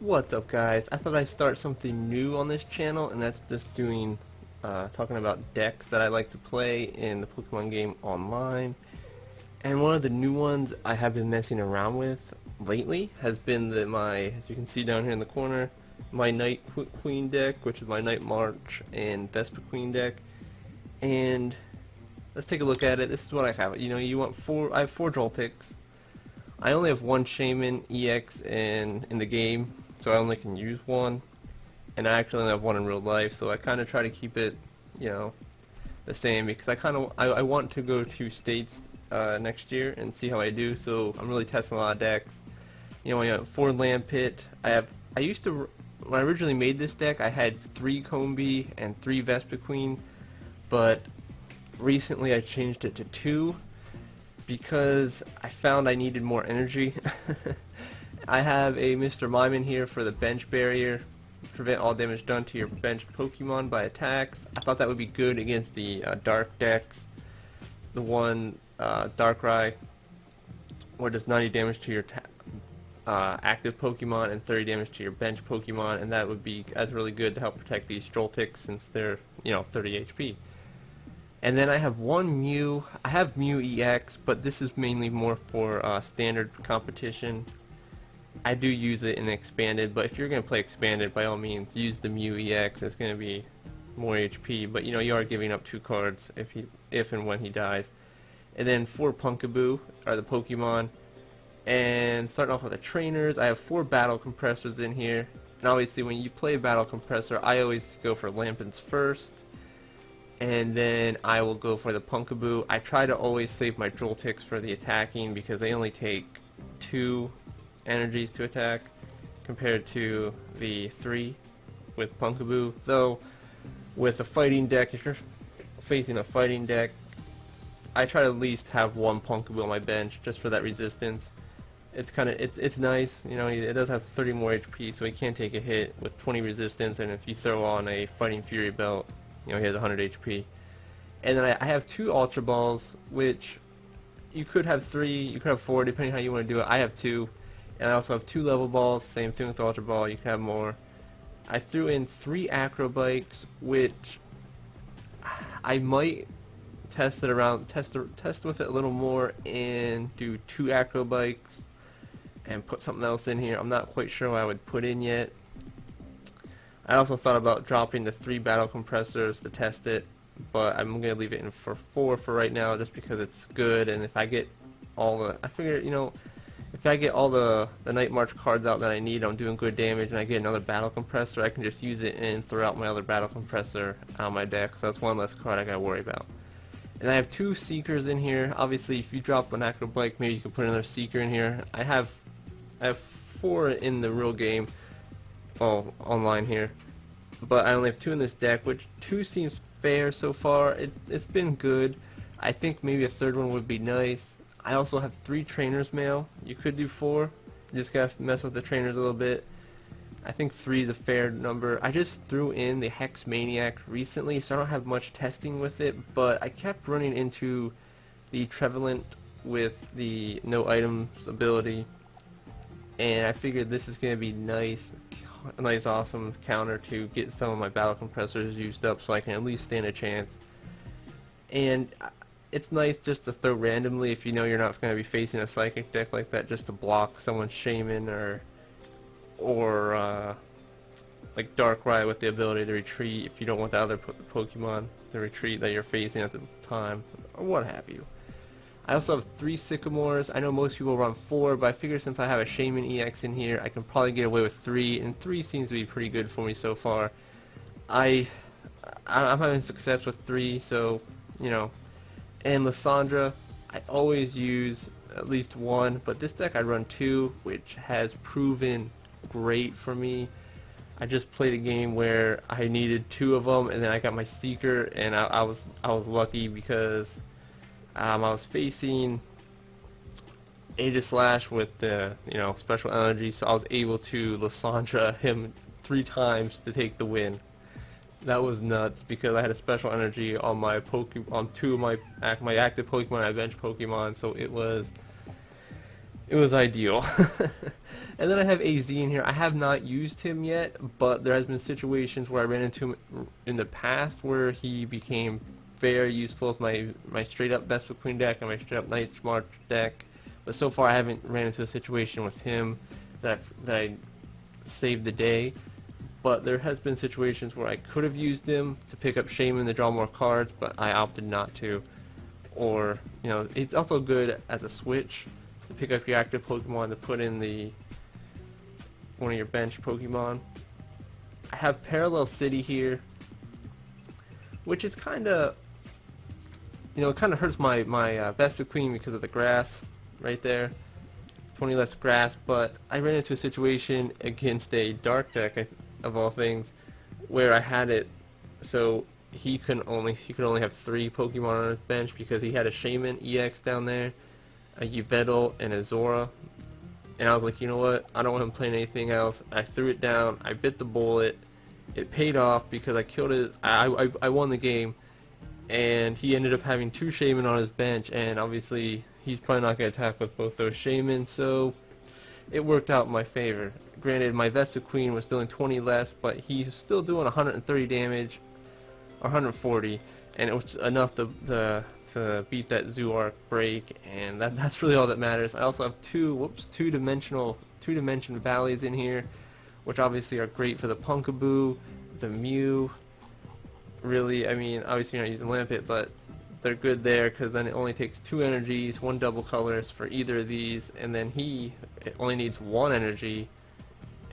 What's up, guys? I thought I'd start something new on this channel, and that's just talking about decks that I like to play in the Pokemon game online. And one of the new ones I have been messing around with lately has been as you can see down here in the corner, my Night Queen deck, which is my Night March and Vespiquen deck. And let's take a look at it. This is what I have. I have four Joltics. I only have one Shaman EX in the game, so I only can use one, and I actually only have one in real life, so I kind of try to keep it, the same, because I want to go to states next year and see how I do. So I'm really testing a lot of decks. I have 4 Lampit. When I originally made this deck, I had 3 Combi and 3 Vespiquen, but recently I changed it to 2 because I found I needed more energy. I have a Mr. Mime in here for the bench barrier, prevent all damage done to your bench Pokemon by attacks. I thought that would be good against the dark decks. The one Darkrai, where does 90 damage to your active Pokemon and 30 damage to your bench Pokemon, and that would be really good to help protect these Joltics since they're 30 HP. And then I have one Mew. I have Mew EX, but this is mainly more for standard competition. I do use it in expanded, but if you're going to play expanded, by all means use the Mew EX. It's going to be more HP, but you are giving up 2 cards if and when he dies. And then 4 Punkaboo are the Pokemon. And starting off with the trainers, I have 4 Battle Compressors in here. And obviously when you play Battle Compressor, I always go for Lampins first, and then I will go for the Punkaboo. I try to always save my Joltics for the attacking because they only take 2 energies to attack compared to the 3 with Punkaboo. Though with a fighting deck, if you're facing a fighting deck, I try to at least have 1 Punkaboo on my bench just for that resistance. It's nice, it does have 30 more HP, so he can't take a hit with 20 resistance, and if you throw on a Fighting Fury belt, he has 100 HP. And then I have 2 Ultra Balls, which you could have 3, you could have 4, depending how you want to do it. I have 2. And I also have 2 Level Balls, same thing with the Ultra Ball, you can have more. I threw in 3 Acro Bikes, which I might test with it a little more and do 2 Acro Bikes and put something else in here. I'm not quite sure what I would put in yet. I also thought about dropping the 3 Battle Compressors to test it, but I'm going to leave it in for 4 for right now just because it's good. And if I get all the, if I get all the Night March cards out that I need, I'm doing good damage, and I get another Battle Compressor, I can just use it and throw out my other Battle Compressor out of my deck, so that's one less card I gotta worry about. And I have 2 Seekers in here. Obviously, if you drop an Acro Bike, maybe you can put another Seeker in here. I have 4 in the real game, online here, but I only have 2 in this deck, which 2 seems fair so far. It's been good. I think maybe a 3rd one would be nice. I also have 3 Trainers Mail. You could do 4. You just gotta mess with the trainers a little bit. I think 3 is a fair number. I just threw in the Hex Maniac recently, so I don't have much testing with it, but I kept running into the Trevenant with the no items ability, and I figured this is going to be a nice awesome counter to get some of my Battle Compressors used up so I can at least stand a chance. And it's nice just to throw randomly if you're not going to be facing a Psychic deck like that, just to block someone's Shaman or like Darkrai with the ability to retreat if you don't want the other Pokemon to retreat that you're facing at the time, or what have you. I also have 3 Sycamores. I know most people run 4, but I figure since I have a Shaman EX in here, I can probably get away with 3, and 3 seems to be pretty good for me so far. I'm having success with 3, so, And Lysandra, I always use at least 1, but this deck I run 2, which has proven great for me. I just played a game where I needed 2 of them, and then I got my Seeker, and I was lucky because I was facing Aegislash with the special energy, so I was able to Lysandra him 3 times to take the win. That was nuts because I had a special energy on my on 2 of my active Pokemon and bench Pokemon, so it was ideal. And then I have AZ in here. I have not used him yet, but there has been situations where I ran into him in the past where he became very useful as my straight up Vespiquen deck and my straight up Night March deck. But so far I haven't ran into a situation with him that I saved the day. But there has been situations where I could have used him to pick up Shaman to draw more cards, but I opted not to. Or, you know, it's also good as a switch to pick up your active Pokemon to put in the one of your bench Pokemon. I have Parallel City here, which is kind of, you know, it kind of hurts my Vespiquen because of the grass right there. 20 less grass, but I ran into a situation against a dark deck of all things where I had it so he could only have 3 Pokemon on his bench because he had a Shaman EX down there, a Yveltal, and a Zora. And I was like, you know what? I don't want him playing anything else. I threw it down. I bit the bullet. It paid off because I killed it. I won the game, and he ended up having 2 Shaman on his bench, and obviously he's probably not going to attack with both those Shaman, so it worked out in my favor. Granted, my Vespiquen was doing 20 less, but he's still doing 130 damage, or 140, and it was enough to beat that Zooark break, and that's really all that matters. I also have two dimension valleys in here, which obviously are great for the Punkaboo, the Mew. Really, I mean, obviously you're not using Lampet, but they're good there because then it only takes 2 energies, 1 double colors for either of these, and then it only needs 1 energy,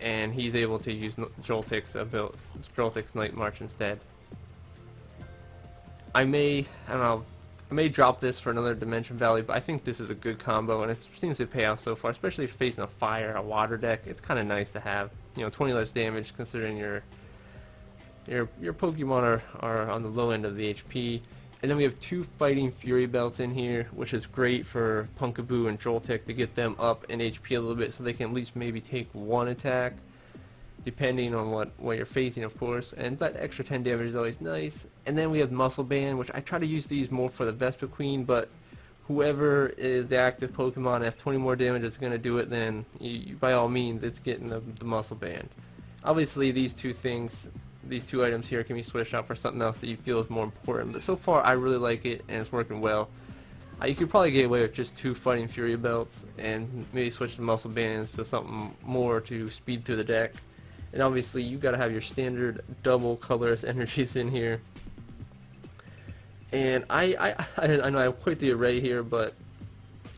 and he's able to use Joltik's Night March instead. I don't know, I may drop this for another Dimension Valley, but I think this is a good combo, and it seems to pay off so far, especially if you're facing a fire, a water deck. It's kind of nice to have, you know, 20 less damage considering your Pokemon are on the low end of the HP. And then we have 2 Fighting Fury Belts in here, which is great for Punkaboo and Joltik to get them up in HP a little bit so they can at least maybe take 1 attack, depending on what you're facing, of course. And that extra 10 damage is always nice. And then we have Muscle Band, which I try to use these more for the Vespiquen, but whoever is the active Pokemon and has 20 more damage that's going to do it, then by all means, it's getting the Muscle Band. Obviously, these two items here can be switched out for something else that you feel is more important, but so far I really like it and it's working well. You could probably get away with just 2 Fighting Fury Belts and maybe switch the Muscle Bands to something more to speed through the deck. And obviously you gotta have your standard double colorless energies in here. And I know I have quite the array here, but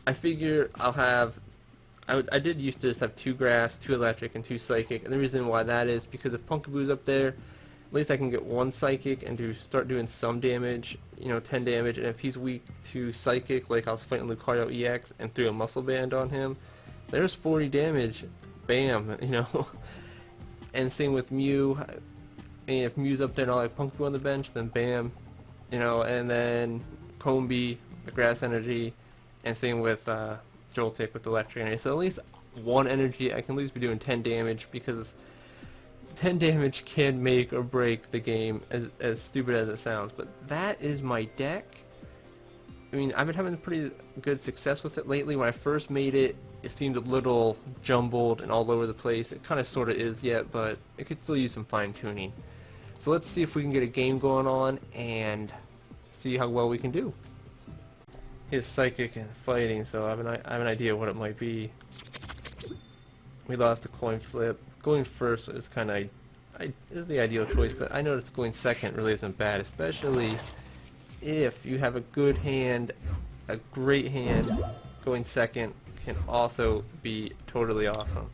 I figure I did used to just have 2 grass, 2 electric, and 2 psychic, and the reason why that is because if Punkaboo's up there, at least I can get 1 psychic and start doing some damage, you know, 10 damage, and if he's weak to psychic, like I was fighting Lucario EX and threw a Muscle Band on him, there's 40 damage, bam, you know. And same with Mew, and if Mew's up there and I'll have Punkaboo on the bench, then bam, you know, and then Combee, the grass energy, and same with Joltik with the electric energy. So at least 1 energy, I can at least be doing 10 damage, because 10 damage can make or break the game, as stupid as it sounds. But that is my deck. I mean, I've been having pretty good success with it lately. When I first made it, it seemed a little jumbled and all over the place. It kind of sort of is yet, but it could still use some fine tuning. So let's see if we can get a game going on and see how well we can do. His Psychic and Fighting, so I have an idea what it might be. We lost a coin flip. Going first is kind of is the ideal choice, but I noticed going second really isn't bad, especially if you have a good hand, a great hand. Going second can also be totally awesome.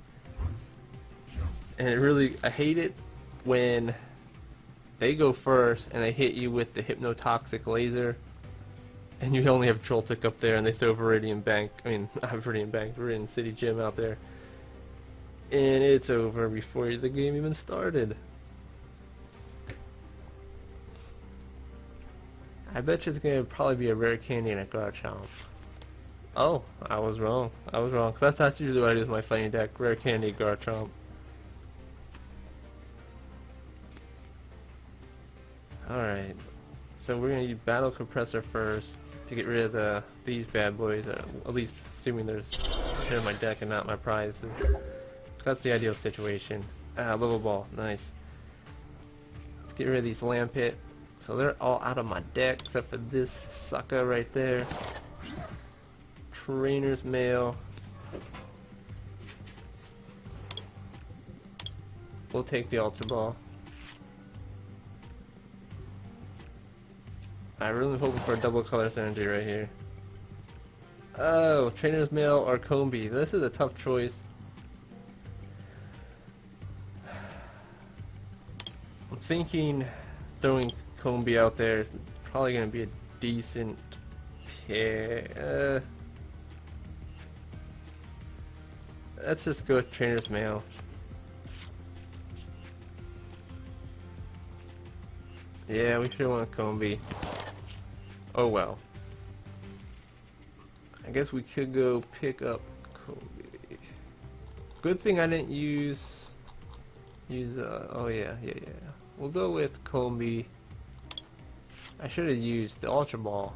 And I hate it when they go first and they hit you with the Hypnotoxic Laser, and you only have Joltik up there, and they throw Viridian City Gym out there, and it's over before the game even started. I bet you it's going to probably be a rare candy and a Garchomp. Oh, I was wrong. Because that's usually what I do with my fighting deck. Rare candy, Garchomp. Alright. So we're going to use Battle Compressor first to get rid of these bad boys. At least assuming there's in my deck and not my prizes. That's the ideal situation. Level ball, nice. Let's get rid of these Lampit. So they're all out of my deck except for this sucker right there. Trainer's Mail. We'll take the Ultra Ball. I'm really hoping for a double color synergy right here. Oh, Trainer's Mail or Combi. This is a tough choice. I'm thinking throwing Combi out there is probably going to be a decent pick. Let's just go with Trainer's Mail. Yeah, we should want Combi. Oh well. I guess we could go pick up Combi. Good thing I didn't use oh yeah. We'll go with Combi. I should have used the Ultra Ball.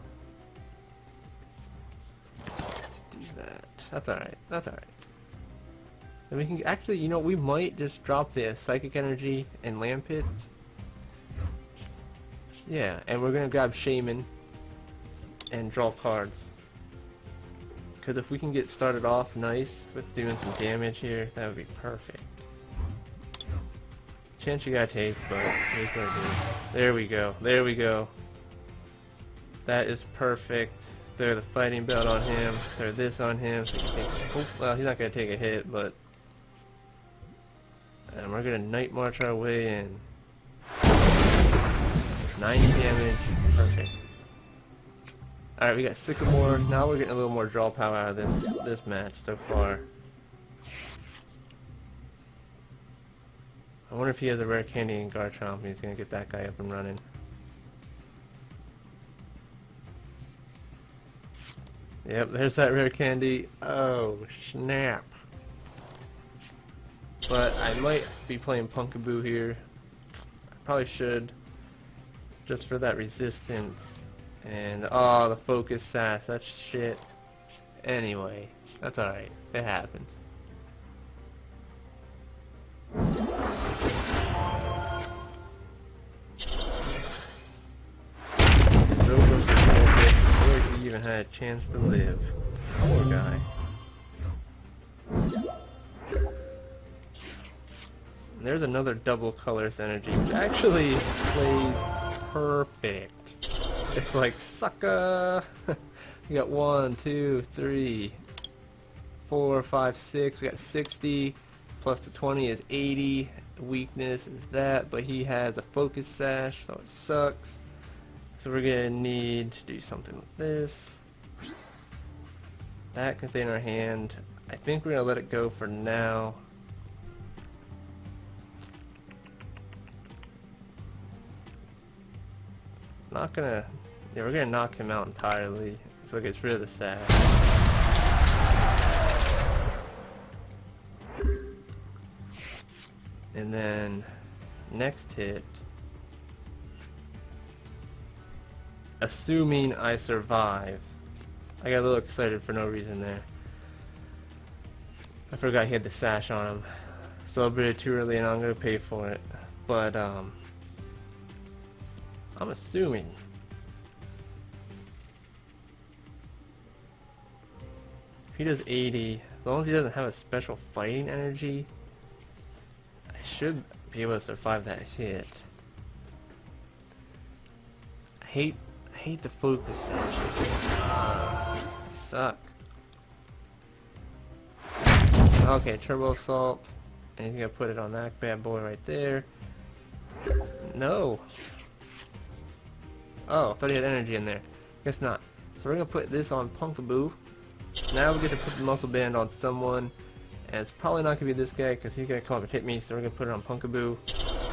Do that. That's alright. That's alright. And we can actually, you know, we might just drop the Psychic Energy and Lampit. Yeah, and we're gonna grab Shaman and draw cards. Because if we can get started off nice with doing some damage here, that would be perfect. Chance you gotta take, but here's what I do. There we go. There we go. That is perfect. Throw the fighting belt on him. Throw this on him. So he can take, oh, well, he's not gonna take a hit, but and we're gonna Night March our way in. 90 damage. Perfect. Alright, we got Sycamore. Now we're getting a little more draw power out of this match so far. I wonder if he has a rare candy in Garchomp and he's gonna get that guy up and running. Yep, there's that rare candy. Oh, snap. But I might be playing Pumpkaboo here. I probably should. Just for that resistance. And, oh, the focus sass. That's shit. Anyway, that's alright. It happens. Before he even had a chance to live. Poor guy. And there's another double colors energy, which actually plays perfect. It's like, sucker! We got 1, 2, 3, 4, 5, 6. We got 60. Plus the 20 is 80. Weakness is that, but he has a focus sash, so it sucks. So we're gonna need to do something with this. That can stay in our hand. I think we're gonna let it go for now. Not gonna. Yeah, we're gonna knock him out entirely, so it gets rid of the sash. And then next hit, assuming I survive. I got a little excited for no reason there. I forgot he had the sash on him. Celebrated too early and I'm gonna pay for it. But I'm assuming. If he does 80, as long as he doesn't have a special fighting energy, I should be able to survive that hit. I hate the focus sash. Suck. Okay, Turbo Assault. And he's gonna put it on that bad boy right there. No. Oh, I thought he had energy in there. Guess not. So we're gonna put this on Pumpkaboo. Now we get to put the muscle band on someone. And it's probably not gonna be this guy because he's gonna come up and hit me, so we're gonna put it on Pumpkaboo.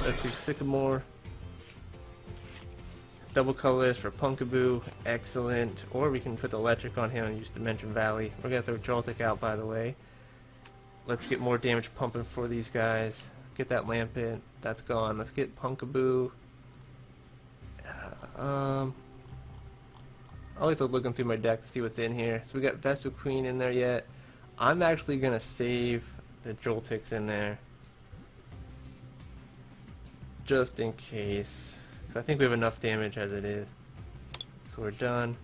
Let's do Sycamore. Double colors for Pumpkaboo. Excellent. Or we can put the electric on him and use Dimension Valley. We're gonna throw Joltik out, by the way. Let's get more damage pumping for these guys. Get that Lampit. That's gone. Let's get Pumpkaboo. Always looking through my deck to see what's in here. So we got Vespiquen in there yet. I'm actually gonna save the Joltics in there, just in case. 'Cause I think we have enough damage as it is. So we're done.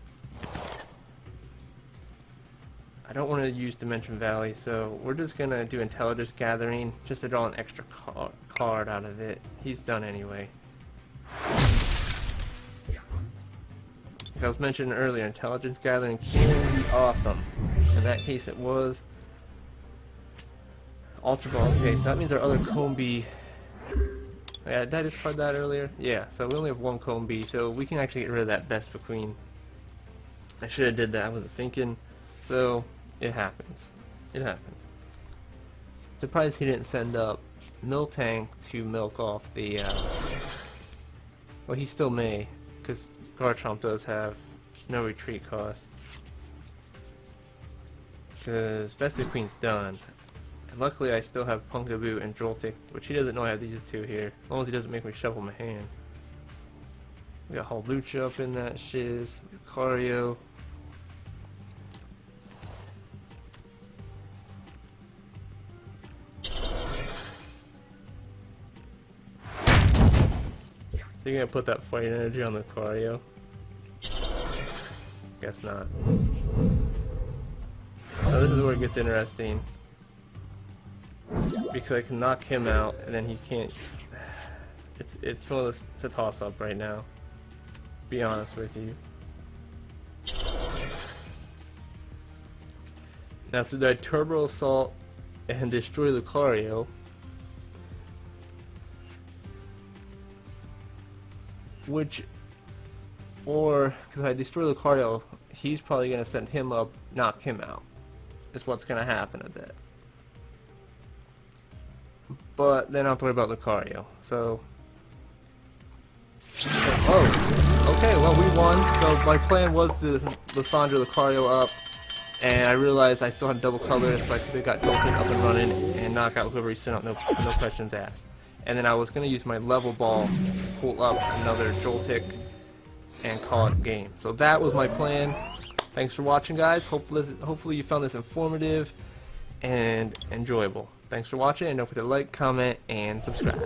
I don't want to use Dimension Valley, so we're just gonna do Intelligence Gathering just to draw an extra card out of it. He's done anyway. Like I was mentioning earlier, Intelligence Gathering can be awesome. In that case it was. Ultra Ball. Okay, so that means our other Combi. Yeah, did I discard that earlier? Yeah, so we only have one Combi, so we can actually get rid of that Vespiquen. I should have did that, I wasn't thinking. So, it happens. It happens. Surprised he didn't send up Miltank to milk off the, well, he still may, because Garchomp does have no retreat cost. Because Vespiquen's done. And luckily I still have Punkaboo and Joltik, which he doesn't know I have these two here. As long as he doesn't make me shuffle my hand. We got Hawlucha up in that shiz, Lucario. So you're gonna put that fight energy on the Lucario? Guess not. Now this is where it gets interesting. Because I can knock him out and then he can't. It's one of those, it's a toss up right now. Be honest with you. Now to do Turbo Assault and destroy Lucario. Which, or because I destroy Lucario, he's probably gonna send him up, knock him out. Is what's gonna happen at that. But then I don't have to worry about Lucario. So, oh, okay. Well, we won. So my plan was to Lysandre Lucario up, and I realized I still had double colors, so I could have got Joltik up and running and knock out whoever he sent up. No questions asked. And then I was gonna use my level ball to pull up another Joltik and call it a game. So that was my plan. Thanks for watching, guys. Hopefully you found this informative and enjoyable. Thanks for watching, and don't forget to like, comment, and subscribe.